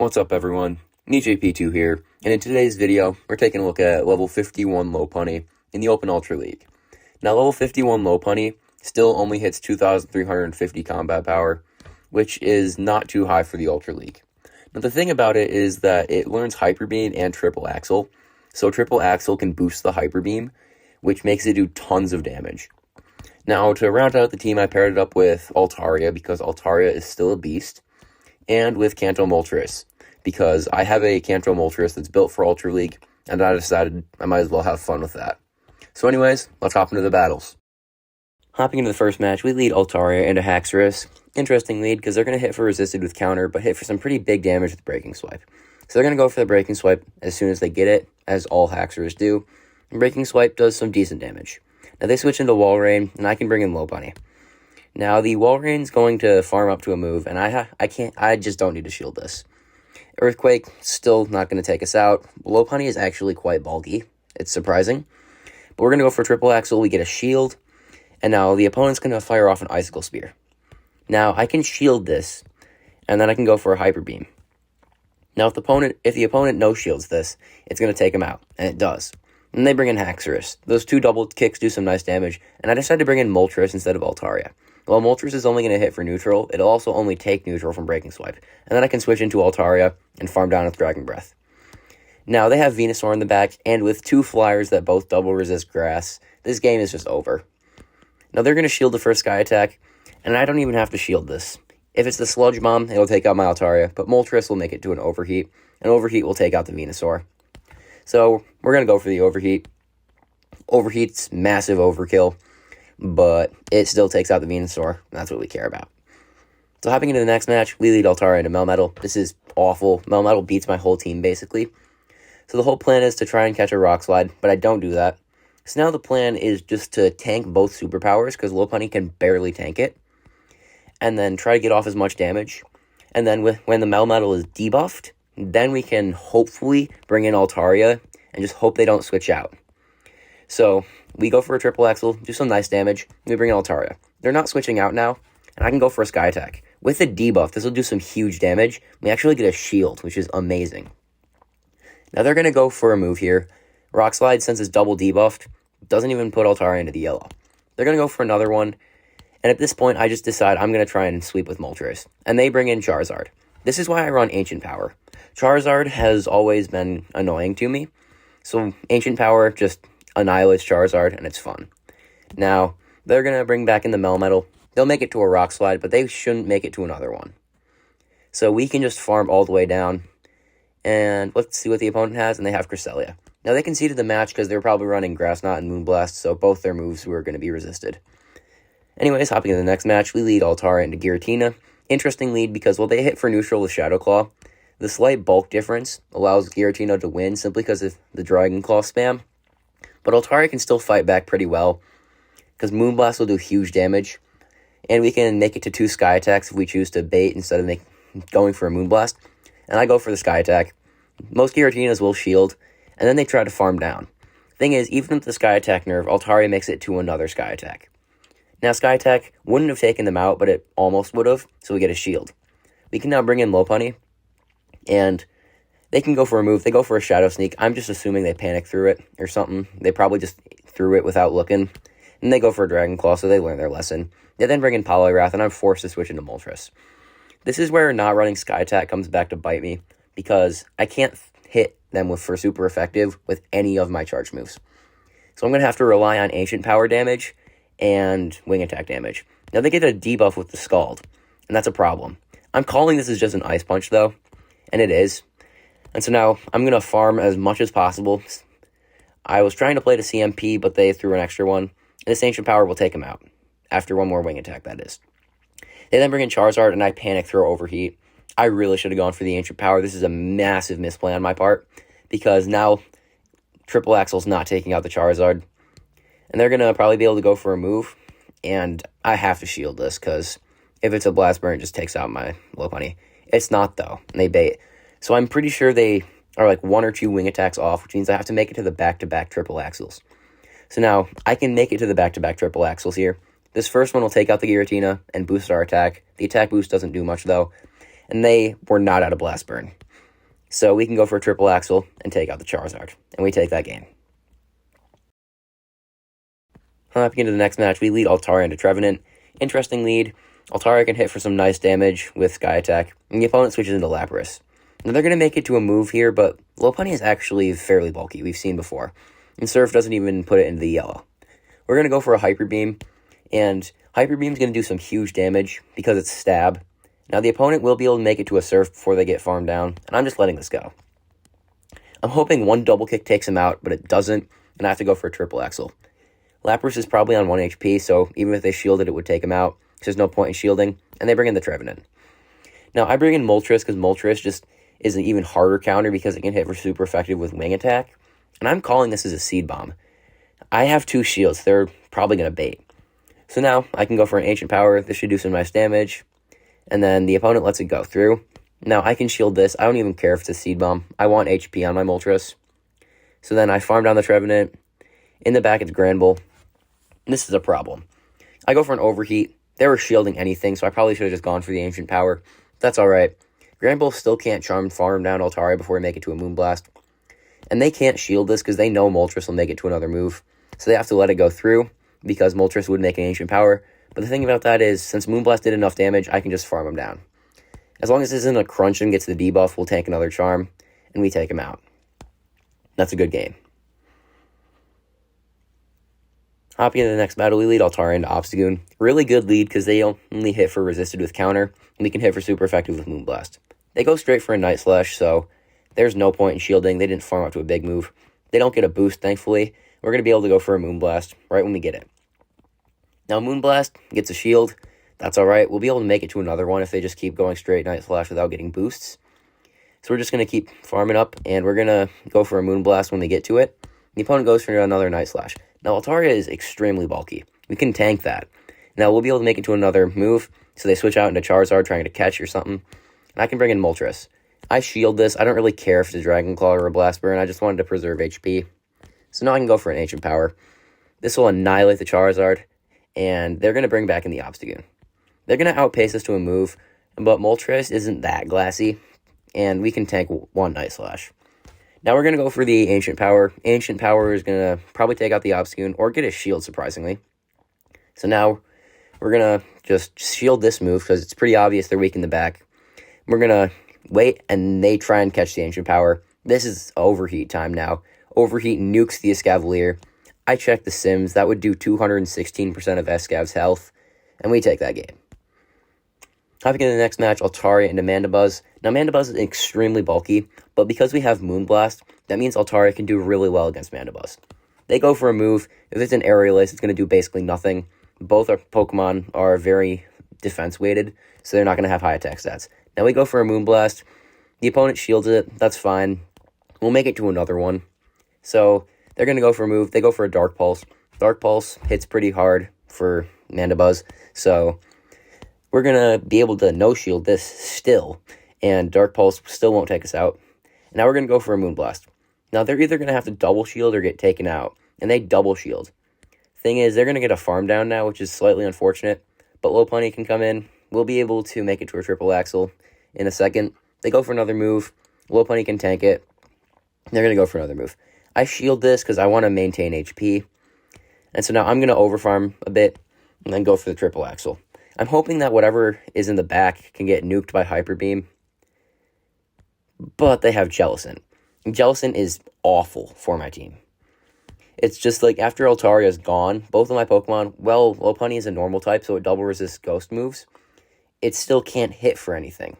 What's up everyone, EJP2 here, and in today's video, we're taking a look at level 51 lopunny in the Open Ultra League. Now level 51 lopunny still only hits 2,350 combat power, which is not too high for the Ultra League. Now the thing about it is that it learns Hyper Beam and Triple Axle, so Triple Axle can boost the Hyper Beam, which makes it do tons of damage. Now to round out the team, I paired it up with Altaria because Altaria is still a beast, and with Kanto Moltres, because I have a Kanto Moltres that's built for Ultra League, and I decided I might as well have fun with that. So anyways, let's hop into the battles. Hopping into the first match, we lead Altaria into Haxorus. Interesting lead, because they're going to hit for resisted with counter, but hit for some pretty big damage with Breaking Swipe. So they're going to go for the Breaking Swipe as soon as they get it, as all Haxorus do, and Breaking Swipe does some decent damage. Now they switch into Walrein, and I can bring in Lopunny. Now the Walrein's going to farm up to a move, and I just don't need to shield this. Earthquake, still not going to take us out. Lopunny is actually quite bulky. It's surprising. But we're going to go for Triple Axle. We get a shield. And now the opponent's going to fire off an Icicle Spear. Now, I can shield this. And then I can go for a Hyper Beam. Now, if the opponent no-shields this, it's going to take him out. And it does. And they bring in Haxorus. Those two double kicks do some nice damage. And I decided to bring in Moltres instead of Altaria. While Moltres is only going to hit for neutral, it'll also only take neutral from Breaking Swipe. And then I can switch into Altaria and farm down with Dragon Breath. Now, they have Venusaur in the back, and with two flyers that both double resist grass, this game is just over. Now, they're going to shield the first Sky Attack, and I don't even have to shield this. If it's the Sludge Bomb, it'll take out my Altaria, but Moltres will make it to an Overheat, and Overheat will take out the Venusaur. So, we're going to go for the Overheat. Overheat's massive overkill, but it still takes out the Venusaur, and that's what we care about. So hopping into the next match, we lead Altaria into Melmetal. This is awful. Melmetal beats my whole team, basically. So the whole plan is to try and catch a Rock Slide, but I don't do that. So now the plan is just to tank both superpowers, because Lopunny can barely tank it, and then try to get off as much damage. And then when the Melmetal is debuffed, then we can hopefully bring in Altaria, and just hope they don't switch out. So we go for a Triple Axle, do some nice damage, and we bring in Altaria. They're not switching out now, and I can go for a Sky Attack. With a debuff, this will do some huge damage. We actually get a shield, which is amazing. Now they're going to go for a move here. Rock Slide, since it's double debuffed, doesn't even put Altaria into the yellow. They're going to go for another one, and at this point, I just decide I'm going to try and sweep with Moltres. And they bring in Charizard. This is why I run Ancient Power. Charizard has always been annoying to me, so Ancient Power just annihilates Charizard, and it's fun. Now, they're going to bring back in the Melmetal. They'll make it to a Rock Slide, but they shouldn't make it to another one. So we can just farm all the way down, and let's see what the opponent has, and they have Cresselia. Now, they conceded the match because they were probably running Grass Knot and Moonblast, so both their moves were going to be resisted. Anyways, hopping into the next match, we lead Altaria into Giratina. Interesting lead because while they hit for neutral with Shadow Claw, the slight bulk difference allows Giratina to win simply because of the Dragon Claw spam. But Altaria can still fight back pretty well, because Moonblast will do huge damage, and we can make it to 2 Sky Attacks if we choose to bait instead of going for a Moonblast. And I go for the Sky Attack. Most Giratinas will shield, and then they try to farm down. Thing is, even with the Sky Attack nerve, Altaria makes it to another Sky Attack. Now, Sky Attack wouldn't have taken them out, but it almost would have, so we get a shield. We can now bring in Lopunny, and they can go for a move. They go for a Shadow Sneak. I'm just assuming they panic through it or something. They probably just threw it without looking. And they go for a Dragon Claw, so they learn their lesson. They then bring in Poliwrath, and I'm forced to switch into Moltres. This is where not running Sky Attack comes back to bite me, because I can't hit them for super effective with any of my charge moves. So I'm going to have to rely on Ancient Power damage and Wing Attack damage. Now they get a debuff with the Scald, and that's a problem. I'm calling this as just an Ice Punch, though, and it is. And so now I'm going to farm as much as possible. I was trying to play the CMP, but they threw an extra one. And this Ancient Power will take him out. After one more Wing Attack, that is. They then bring in Charizard, and I panic throw Overheat. I really should have gone for the Ancient Power. This is a massive misplay on my part, because now Triple Axle's not taking out the Charizard. And they're going to probably be able to go for a move. And I have to shield this, because if it's a Blast Burn, it just takes out my Lopunny. It's not, though, and they bait. So I'm pretty sure they are like 1 or 2 Wing Attacks off, which means I have to make it to the back-to-back Triple Axles. So now, I can make it to the back-to-back Triple Axles here. This first one will take out the Giratina and boost our attack. The attack boost doesn't do much, though. and they were not out of blast burn. So we can go for a triple axle and take out the Charizard, and we take that game. Hopping into the next match, we lead Altaria into Trevenant. Interesting lead. Altaria can hit for some nice damage with Sky Attack, and the opponent switches into Lapras. Now they're going to make it to a move here, but Lopunny is actually fairly bulky, we've seen before. And Surf doesn't even put it into the yellow. We're going to go for a Hyper Beam, and Hyper Beam is going to do some huge damage because it's Stab. Now the opponent will be able to make it to a Surf before they get farmed down, and I'm just letting this go. I'm hoping one Double Kick takes him out, but it doesn't, and I have to go for a Triple Axle. Lapras is probably on 1 HP, so even if they shielded, it would take him out, because there's no point in shielding, and they bring in the Trevenant. Now, I bring in Moltres, because Moltres just is an even harder counter, because it can hit for super effective with Wing Attack, and I'm calling this as a Seed Bomb. I have 2 shields, they're probably going to bait. So now, I can go for an Ancient Power, this should do some nice damage, and then the opponent lets it go through. Now, I can shield this, I don't even care if it's a Seed Bomb, I want HP on my Moltres. So then I farm down the Trevenant, in the back it's Granbull. This is a problem. I go for an Overheat. They were shielding anything, so I probably should have just gone for the Ancient Power. That's alright. Granbull still can't farm down Altaria before we make it to a Moonblast. And they can't shield this because they know Moltres will make it to another move. So they have to let it go through because Moltres would make an Ancient Power. But the thing about that is, since Moonblast did enough damage, I can just farm him down. As long as this isn't a crunch and gets the debuff, we'll take another Charm, and we take him out. That's a good game. Hopping into the next battle, we lead Altaria into Obstagoon. Really good lead because they only hit for resisted with counter, and we can hit for super effective with Moonblast. They go straight for a Night Slash, so there's no point in shielding. They didn't farm up to a big move. They don't get a boost, thankfully. We're going to be able to go for a Moonblast right when we get it. Now, Moonblast gets a shield. That's alright. We'll be able to make it to another one if they just keep going straight Night Slash without getting boosts. So we're just going to keep farming up, and we're going to go for a Moonblast when we get to it. The opponent goes for another Night Slash. Now, Altaria is extremely bulky. We can tank that. Now, we'll be able to make it to another move, so they switch out into Charizard trying to catch or something. And I can bring in Moltres. I shield this. I don't really care if it's a Dragon Claw or a Blast Burn. I just wanted to preserve HP. So now I can go for an Ancient Power. This will annihilate the Charizard, and they're going to bring back in the Obstagoon. They're going to outpace us to a move, but Moltres isn't that glassy, and we can tank one Night Slash. Now we're going to go for the Ancient Power. Ancient Power is going to probably take out the Obstagoon or get a shield, surprisingly. So now we're going to just shield this move because it's pretty obvious they're weak in the back. We're going to wait, and they try and catch the Ancient Power. This is Overheat time now. Overheat nukes the Escavalier. I checked the Sims. That would do 216% of Escav's health, and we take that game. Hopping into the next match, Altaria into Mandibuzz. Now, Mandibuzz is extremely bulky, but because we have Moonblast, that means Altaria can do really well against Mandibuzz. They go for a move. If it's an Aerialist, it's going to do basically nothing. Both our Pokemon are very defense-weighted, so they're not going to have high attack stats. Now, we go for a Moonblast. The opponent shields it. That's fine. We'll make it to another one. So, they're going to go for a move. They go for a Dark Pulse. Dark Pulse hits pretty hard for Mandibuzz, so we're going to be able to no-shield this still, and Dark Pulse still won't take us out. Now we're going to go for a Moonblast. Now they're either going to have to double shield or get taken out, and they double shield. Thing is, they're going to get a farm down now, which is slightly unfortunate, but Lopunny can come in. We'll be able to make it to a triple axle in a second. They go for another move. Lopunny can tank it. They're going to go for another move. I shield this because I want to maintain HP, and so now I'm going to overfarm a bit and then go for the triple axle. I'm hoping that whatever is in the back can get nuked by Hyper Beam. But they have Jellicent. Jellicent is awful for my team. It's just like after Altaria is gone, both of my Pokemon, well, Lopunny is a normal type, so it double resists ghost moves. It still can't hit for anything.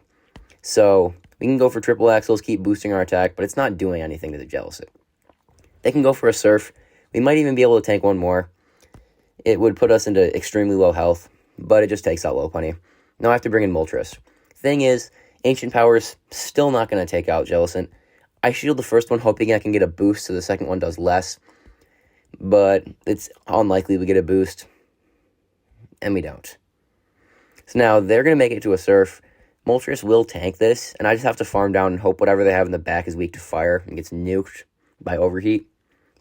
So we can go for triple axles, keep boosting our attack, but it's not doing anything to the Jellicent. They can go for a Surf. We might even be able to tank one more. It would put us into extremely low health, but it just takes out Lopunny. Now I have to bring in Moltres. Thing is, Ancient Power's still not going to take out Jellicent. I shield the first one, hoping I can get a boost, so the second one does less. But it's unlikely we get a boost, and we don't. So now they're going to make it to a Surf. Moltres will tank this, and I just have to farm down and hope whatever they have in the back is weak to fire and gets nuked by Overheat.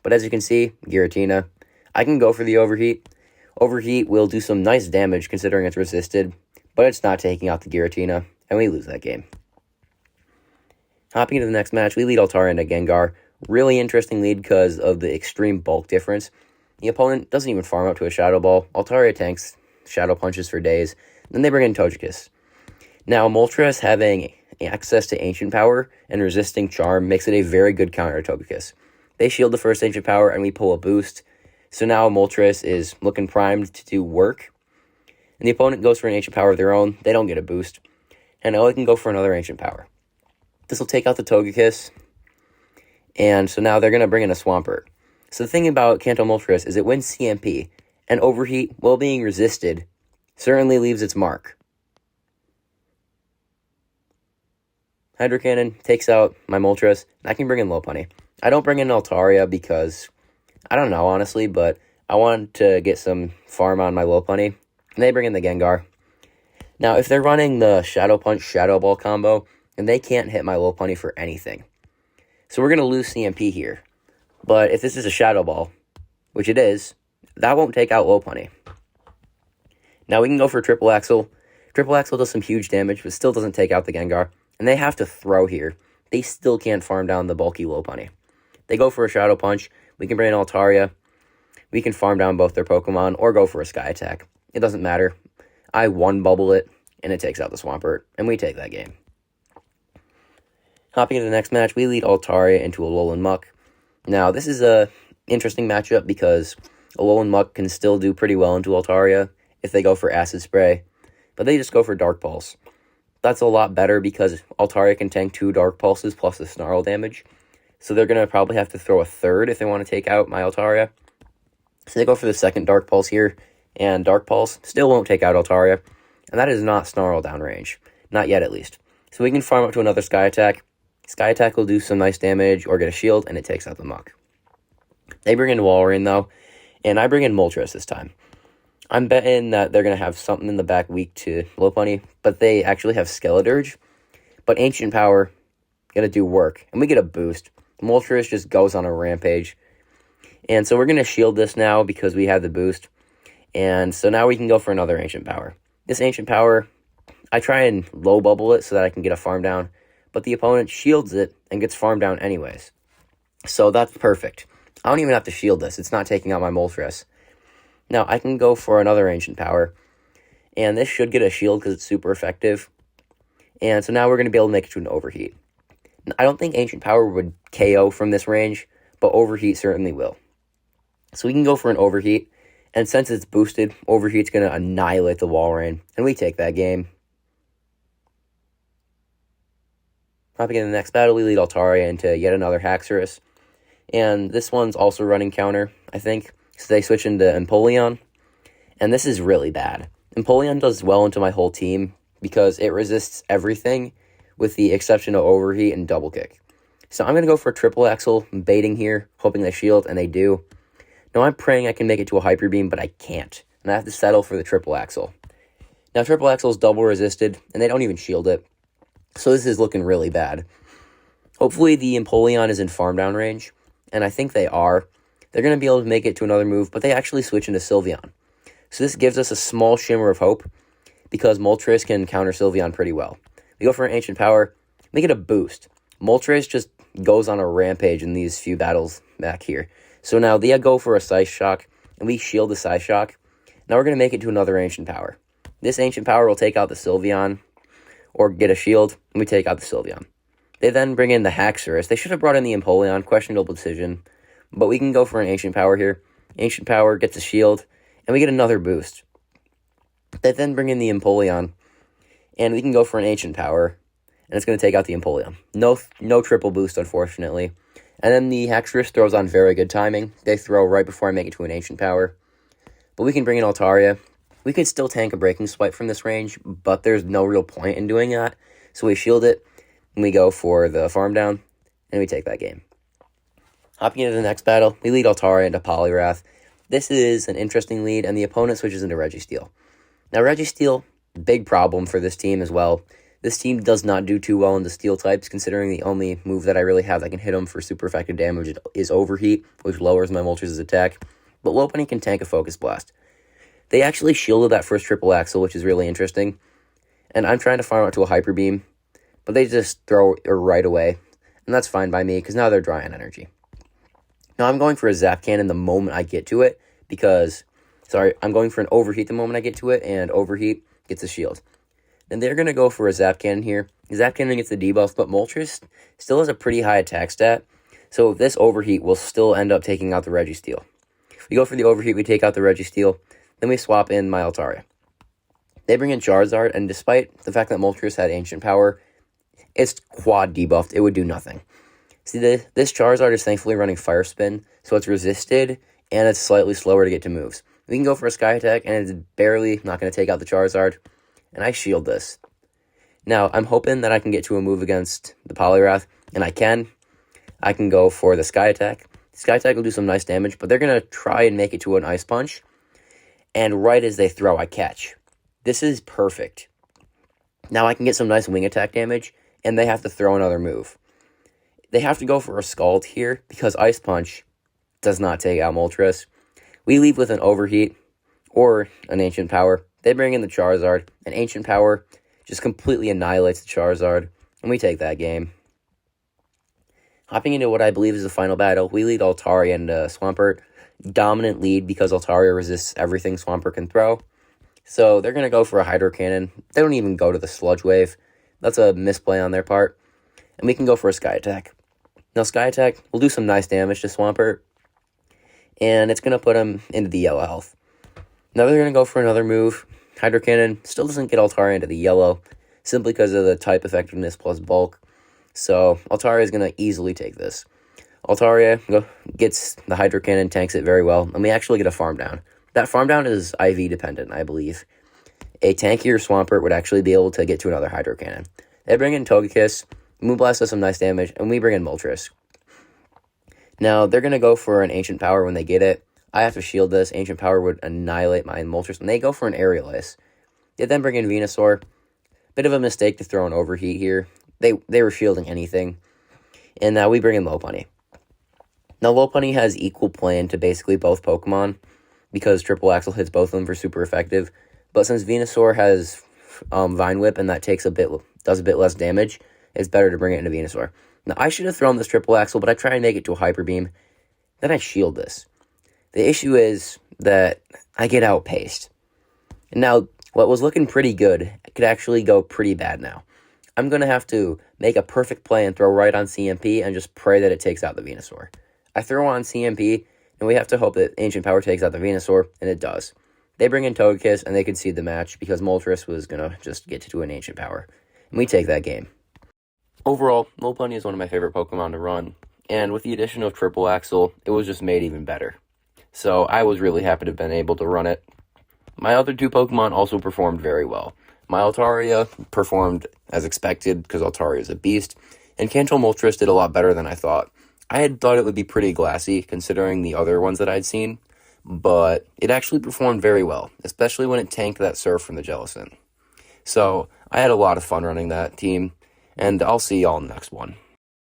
But as you can see, Giratina. I can go for the Overheat. Overheat will do some nice damage considering it's resisted, but it's not taking out the Giratina. and we lose that game. Hopping into the next match, we lead Altaria into Gengar. Really interesting lead because of the extreme bulk difference. The opponent doesn't even farm up to a Shadow Ball. Altaria tanks Shadow Punches for days. Then they bring in Togekiss. Now, Moltres having access to Ancient Power and resisting Charm makes it a very good counter to Togekiss. They shield the first Ancient Power and we pull a boost. So now Moltres is looking primed to do work. And the opponent goes for an Ancient Power of their own. They don't get a boost. And now they can go for another Ancient Power. This will take out the Togekiss. And so now they're going to bring in a Swampert. So the thing about Kanto Moltres is it wins CMP. And Overheat, while being resisted, certainly leaves its mark. Hydro Cannon takes out my Moltres. And I can bring in Lopunny. I don't bring in Altaria because, I don't know honestly, but I want to get some farm on my Lopunny. And they bring in the Gengar. Now, if they're running the Shadow Punch, Shadow Ball combo, and they can't hit my Lopunny for anything. So we're going to lose CMP here. But if this is a Shadow Ball, which it is, that won't take out Lopunny. Now we can go for Triple Axle. Triple Axle does some huge damage, but still doesn't take out the Gengar. And they have to throw here. They still can't farm down the bulky Lopunny. They go for a Shadow Punch. We can bring in Altaria. We can farm down both their Pokemon or go for a Sky Attack. It doesn't matter. I one-bubble it, and it takes out the Swampert, and we take that game. Hopping into the next match, we lead Altaria into Alolan Muck. Now, this is a interesting matchup because Alolan Muck can still do pretty well into Altaria if they go for Acid Spray, but they just go for Dark Pulse. That's a lot better because Altaria can tank 2 Dark Pulses plus the Snarl damage, so they're going to probably have to throw a third if they want to take out my Altaria. So they go for the second Dark Pulse here, and Dark Pulse still won't take out Altaria, and that is not Snarl downrange. Not yet, at least. So we can farm up to another Sky Attack. Sky Attack will do some nice damage or get a shield, and it takes out the Muck. They bring in Walrein, though, and I bring in Moltres this time. I'm betting that they're going to have something in the back weak to Lopunny, but they actually have Skeledirge. But Ancient Power going to do work, and we get a boost. Moltres just goes on a rampage. And so we're going to shield this now because we have the boost. And so now we can go for another Ancient Power. This Ancient Power, I try and low bubble it so that I can get a farm down. But the opponent shields it and gets farmed down anyways. So that's perfect. I don't even have to shield this. It's not taking out my Moltres. Now, I can go for another Ancient Power. And this should get a shield because it's super effective. And so now we're going to be able to make it to an Overheat. I don't think Ancient Power would KO from this range, but Overheat certainly will. So we can go for an Overheat. And since it's boosted, Overheat's going to annihilate the Walrein. And we take that game. Hopping into the next battle, we lead Altaria into yet another Haxorus. And this one's also running counter, I think. So they switch into Empoleon. And this is really bad. Empoleon does well into my whole team because it resists everything with the exception of Overheat and Double Kick. So I'm going to go for a Triple Axle, baiting here, hoping they shield, and they do. Now I'm praying I can make it to a Hyper Beam, but I can't. And I have to settle for the Triple Axle. Now Triple Axle is double resisted, and they don't even shield it. So this is looking really bad. Hopefully the Empoleon is in farm down range, and I think they are. They're going to be able to make it to another move, but they actually switch into Sylveon. So this gives us a small shimmer of hope, because Moltres can counter Sylveon pretty well. We go for an Ancient Power, make it a boost. Moltres just goes on a rampage in these few battles back here. So now they go for a Size Shock, and we shield the Size Shock. Now we're going to make it to another Ancient Power. This Ancient Power will take out the Sylveon, or get a shield, and we take out the Sylveon. They then bring in the Haxorus. They should have brought in the Empoleon, questionable decision. But we can go for an Ancient Power here. Ancient Power gets a shield, and we get another boost. They then bring in the Empoleon, and we can go for an Ancient Power, and it's going to take out the Empoleon. No triple boost, unfortunately. And then the Haxorus throws on very good timing. They throw right before I make it to an Ancient Power. But we can bring in Altaria. We could still tank a Breaking Swipe from this range, but there's no real point in doing that. So we shield it, and we go for the farm down, and we take that game. Hopping into the next battle, we lead Altaria into Poliwrath. This is an interesting lead, and the opponent switches into Registeel. Now, Registeel, big problem for this team as well. This team does not do too well into Steel types, considering the only move that I really have that can hit them for super effective damage is Overheat, which lowers my Moltres' attack. But Lopunny can tank a Focus Blast. They actually shielded that first Triple Axle, which is really interesting. And I'm trying to farm out to a Hyper Beam, but they just throw it right away. And that's fine by me, because now they're dry on energy. Now I'm going for a Zap Cannon the moment I get to it, because, sorry, I'm going for an Overheat the moment I get to it, and Overheat gets a shield. Then they're going to go for a Zap Cannon here. Zap Cannon gets the debuff, but Moltres still has a pretty high attack stat, so this Overheat will still end up taking out the Registeel. We go for the Overheat, we take out the Registeel, then we swap in my Altaria. They bring in Charizard, and despite the fact that Moltres had Ancient Power, it's quad debuffed. It would do nothing. See, this Charizard is thankfully running Fire Spin, so it's resisted, and it's slightly slower to get to moves. We can go for a Sky Attack, and it's barely not going to take out the Charizard, and I shield this. Now, I'm hoping that I can get to a move against the Poliwrath, and I can. I can go for the Sky Attack. Sky Attack will do some nice damage, but they're going to try and make it to an Ice Punch, and right as they throw, I catch. This is perfect. Now I can get some nice Wing Attack damage, and they have to throw another move. They have to go for a Scald here, because Ice Punch does not take out Moltres. We leave with an Overheat, or an Ancient Power. They bring in the Charizard, and Ancient Power just completely annihilates the Charizard, and we take that game. Hopping into what I believe is the final battle, we lead Altaria and Swampert. Dominant lead, because Altaria resists everything Swampert can throw. So they're going to go for a Hydro Cannon. They don't even go to the Sludge Wave. That's a misplay on their part. And we can go for a Sky Attack. Now, Sky Attack will do some nice damage to Swampert, and it's going to put him into the yellow health. Now they're going to go for another move. Hydro Cannon still doesn't get Altaria into the yellow, simply because of the type effectiveness plus bulk. So Altaria is going to easily take this. Altaria gets the Hydro Cannon, tanks it very well, and we actually get a farm down. That farm down is IV dependent, I believe. A tankier Swampert would actually be able to get to another Hydro Cannon. They bring in Togekiss, Moonblast does some nice damage, and we bring in Moltres. Now, they're going to go for an Ancient Power when they get it. I have to shield this. Ancient Power would annihilate my Moltres, and they go for an Aerial Ace. They then bring in Venusaur. Bit of a mistake to throw an Overheat here. They were shielding anything. And now we bring in Lopunny. Now, Lopunny has equal plan to basically both Pokemon, because Triple Axle hits both of them for super effective. But since Venusaur has Vine Whip, and that does a bit less damage, it's better to bring it into Venusaur. Now, I should have thrown this Triple Axle, but I try and make it to a Hyper Beam. Then I shield this. The issue is that I get outpaced. And now, what was looking pretty good could actually go pretty bad now. I'm going to have to make a perfect play and throw right on CMP and just pray that it takes out the Venusaur. I throw on CMP, and we have to hope that Ancient Power takes out the Venusaur, and it does. They bring in Togekiss, and they concede the match, because Moltres was going to just get to an Ancient Power. And we take that game. Overall, Lopunny is one of my favorite Pokemon to run, and with the addition of Triple Axle, it was just made even better. So I was really happy to have been able to run it. My other two Pokemon also performed very well. My Altaria performed as expected, because Altaria is a beast, and Kanto Moltres did a lot better than I thought. I had thought it would be pretty glassy, considering the other ones that I'd seen, but it actually performed very well, especially when it tanked that Surf from the Jellicent. So, I had a lot of fun running that team, and I'll see y'all in the next one.